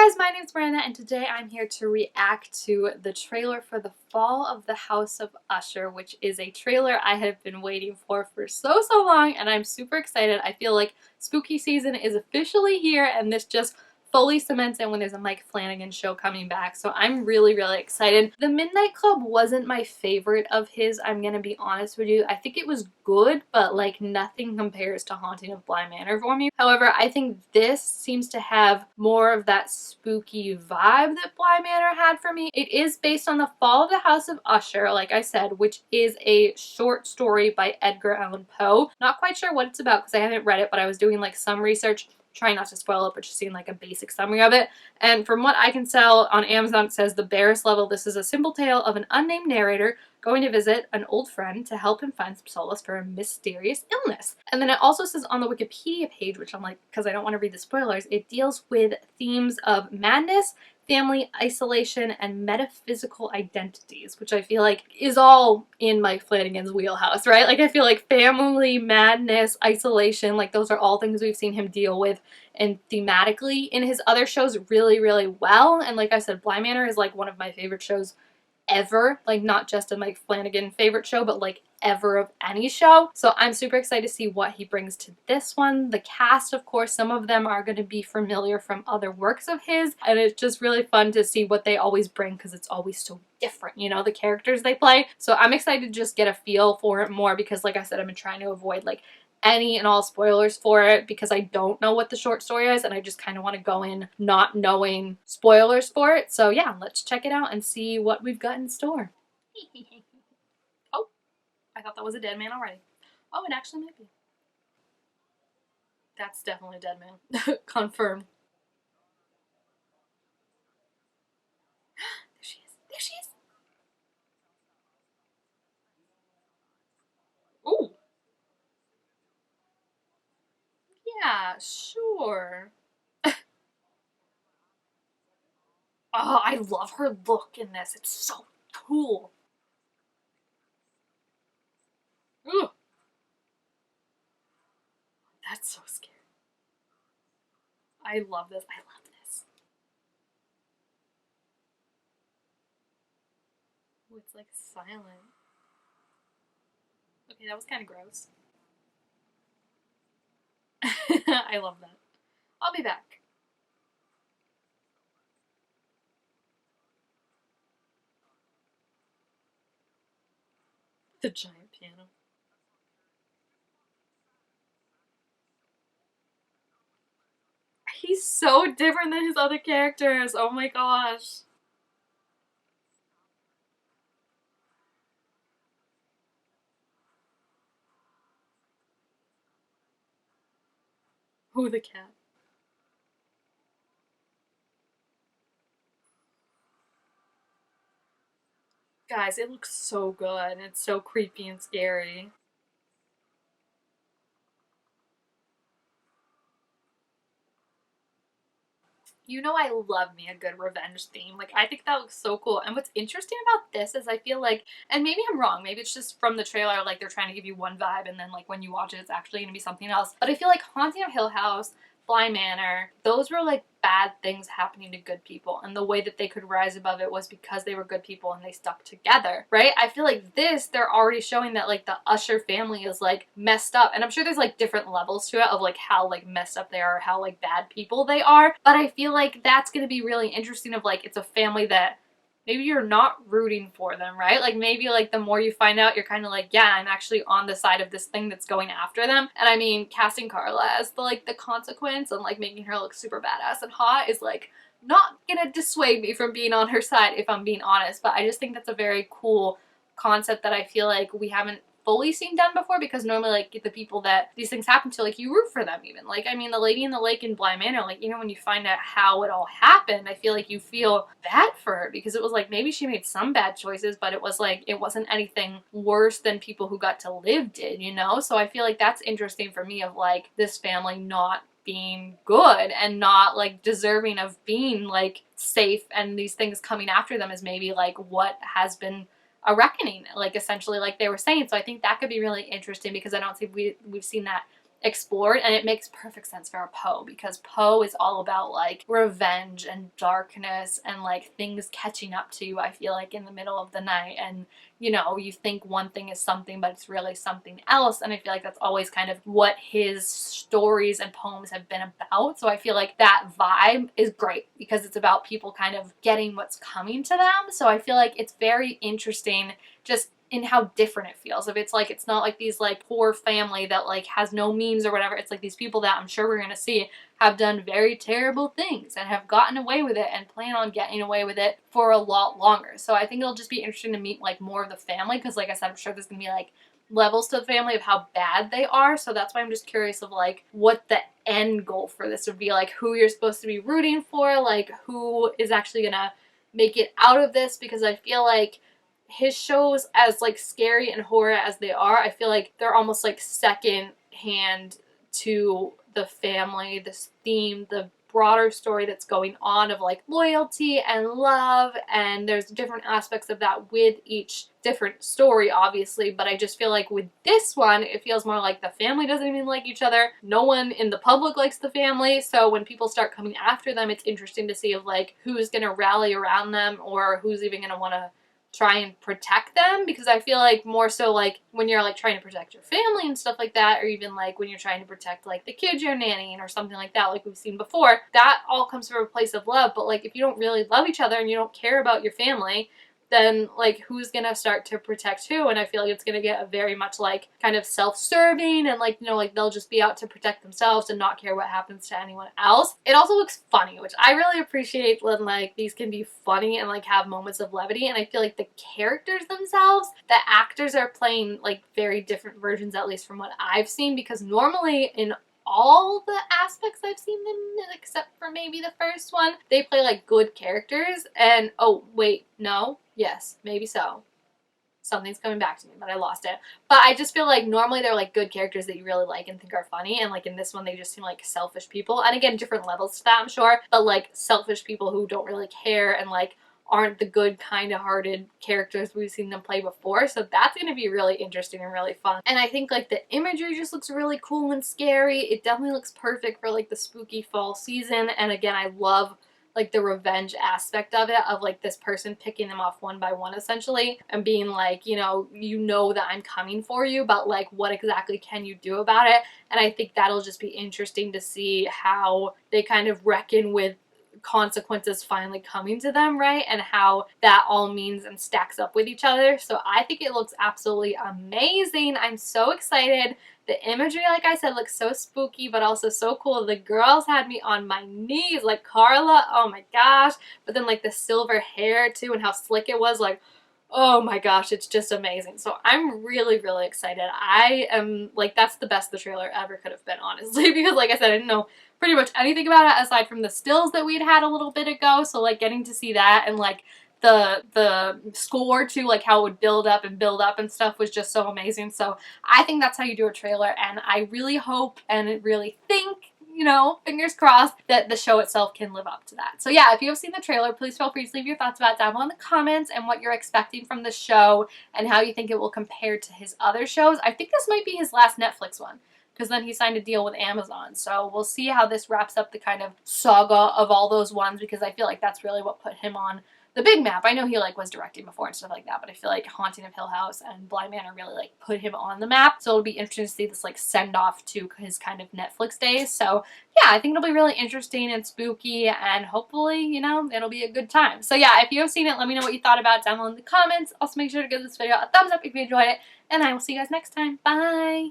guys, my name's Miranda and today I'm here to react to the trailer for The Fall of the House of Usher, which is a trailer I have been waiting for so long, and I'm super excited. I feel like spooky season is officially here and this just fully cements in when there's a Mike Flanagan show coming back, so I'm really excited. The Midnight Club wasn't my favorite of his, I'm gonna be honest with you. I think it was good, but like nothing compares to Haunting of Bly Manor for me. However, I think this seems to have more of that spooky vibe that Bly Manor had for me. It is based on The Fall of the House of Usher, like I said, which is a short story by Edgar Allan Poe. Not quite sure what it's about because I haven't read it, but I was doing like some research, trying not to spoil it, but just seeing like a basic summary of it. And from what I can tell on Amazon, it says the barest level, this is a simple tale of an unnamed narrator going to visit an old friend to help him find some solace for a mysterious illness. And then it also says on the Wikipedia page, which I'm like, because I don't want to read the spoilers, it deals with themes of madness, family, isolation, and metaphysical identities, which I feel like is all in Mike Flanagan's wheelhouse, right? Like I feel like family, madness, isolation, like those are all things we've seen him deal with and thematically in his other shows really well. And like I said, Bly Manor is like one of my favorite shows ever, like not just a Mike Flanagan favorite show, but like ever of any show. So I'm super excited to see what he brings to this one. The cast, of course, some of them are going to be familiar from other works of his, and it's just really fun to see what they always bring because it's always so different, you know, the characters they play. So I'm excited to just get a feel for it more because like I said, I've been trying to avoid like any and all spoilers for it because I don't know what the short story is and I just kind of want to go in not knowing spoilers for it. So yeah, let's check it out and see what we've got in store. Oh, I thought that was a dead man already. Oh, it actually might be. That's definitely a dead man. Confirmed. There she is. There she is. Ooh. Yeah, sure. Oh, I love her look in this. It's so cool. Ooh, that's so scary. I love this. I love this. Ooh, it's like silent. Okay, that was kind of gross. I love that. I'll be back. The giant piano. He's so different than his other characters. Oh my gosh. Who the cat? Guys, it looks so good. It's so creepy and scary. You know I love me a good revenge theme. Like, I think that looks so cool. And what's interesting about this is I feel like, and maybe I'm wrong, maybe it's just from the trailer, like they're trying to give you one vibe and then like when you watch it, it's actually going to be something else. But I feel like Haunting of Hill House, Bly Manor, those were like bad things happening to good people. And the way that they could rise above it was because they were good people and they stuck together, right? I feel like this, they're already showing that like the Usher family is like messed up. And I'm sure there's like different levels to it of like how like messed up they are, how like bad people they are. But I feel like that's going to be really interesting of like it's a family that maybe you're not rooting for them, right? Like maybe like the more you find out, you're kind of like, yeah, I'm actually on the side of this thing that's going after them. And I mean, casting Carla as the like the consequence and like making her look super badass and hot is like not gonna dissuade me from being on her side if I'm being honest. But I just think that's a very cool concept that I feel like we haven't fully seen done before because normally like the people that these things happen to, like you root for them even. Like I mean the lady in the lake in Bly Manor, like you know when you find out how it all happened, I feel like you feel bad for her because it was like maybe she made some bad choices but it was like it wasn't anything worse than people who got to live did, you know? So I feel like that's interesting for me of like this family not being good and not like deserving of being like safe and these things coming after them is maybe like what has been a reckoning, like essentially like they were saying. So I think that could be really interesting because I don't think we've seen that explored, and it makes perfect sense for a Poe, because Poe is all about like revenge and darkness and like things catching up to you, I feel like, in the middle of the night, and you know, you think one thing is something but it's really something else, and I feel like that's always kind of what his stories and poems have been about. So I feel like that vibe is great because it's about people kind of getting what's coming to them. So I feel like it's very interesting just in how different it feels. If it's like, it's not like these like poor family that like has no means or whatever. It's like these people that I'm sure we're gonna see have done very terrible things and have gotten away with it and plan on getting away with it for a lot longer. So I think it'll just be interesting to meet like more of the family, because like I said, I'm sure there's gonna be like levels to the family of how bad they are. So that's why I'm just curious of like what the end goal for this would be, like who you're supposed to be rooting for, like who is actually gonna make it out of this, because I feel like his shows, as like scary and horror as they are, I feel like they're almost like second hand to the family, this theme, the broader story that's going on of like loyalty and love, and there's different aspects of that with each different story, obviously, but I just feel like with this one, it feels more like the family doesn't even like each other. No one in the public likes the family, so when people start coming after them, it's interesting to see of like who's gonna rally around them or who's even gonna want to try and protect them, because I feel like more so like when you're like trying to protect your family and stuff like that, or even like when you're trying to protect like the kids you're nannying or something like that, like we've seen before, that all comes from a place of love. But like if you don't really love each other and you don't care about your family, then like who's gonna start to protect who? And I feel like it's gonna get a very much like kind of self-serving, and like, you know, like they'll just be out to protect themselves and not care what happens to anyone else. It also looks funny, which I really appreciate when like these can be funny and like have moments of levity. And I feel like the characters themselves, the actors are playing like very different versions, at least from what I've seen, because normally in all the aspects I've seen them in, except for maybe the first one, they play like good characters. And oh wait, no, yes, maybe so. Something's coming back to me, but I lost it. But I just feel like normally they're like good characters that you really like and think are funny, and like in this one they just seem like selfish people. And again, different levels to that, I'm sure, but like selfish people who don't really care and like aren't the good kind-hearted characters we've seen them play before. So that's going to be really interesting and really fun. And I think like the imagery just looks really cool and scary. It definitely looks perfect for like the spooky fall season. And again, I love like the revenge aspect of it, of like this person picking them off one by one essentially and being like, you know that I'm coming for you, but like what exactly can you do about it? And I think that'll just be interesting to see how they kind of reckon with consequences finally coming to them, right? And how that all means and stacks up with each other. So I think it looks absolutely amazing. I'm so excited. The imagery, like I said, looks so spooky, but also so cool. The girls had me on my knees, like Carla, oh my gosh. But then like the silver hair too, and how slick it was, like, oh my gosh, it's just amazing. So I'm really, really excited. I am like, that's the best the trailer ever could have been, honestly, because like I said, I didn't know pretty much anything about it aside from the stills that we'd had a little bit ago. So like getting to see that and like the score too, like how it would build up and stuff, was just so amazing. So I think that's how you do a trailer, and I really hope and really think, you know, fingers crossed, that the show itself can live up to that. So yeah, if you have seen the trailer, please feel free to leave your thoughts about it down below in the comments, and what you're expecting from the show and how you think it will compare to his other shows. I think this might be his last Netflix one, because then he signed a deal with Amazon. So we'll see how this wraps up the kind of saga of all those ones, because I feel like that's really what put him on the big map. I know he like was directing before and stuff like that, but I feel like Haunting of Hill House and Bly Manor really like put him on the map. So it'll be interesting to see this like send off to his kind of Netflix days. So yeah, I think it'll be really interesting and spooky, and hopefully, you know, it'll be a good time. So yeah, if you have seen it, let me know what you thought about it down below in the comments. Also make sure to give this video a thumbs up if you enjoyed it, and I will see you guys next time. Bye!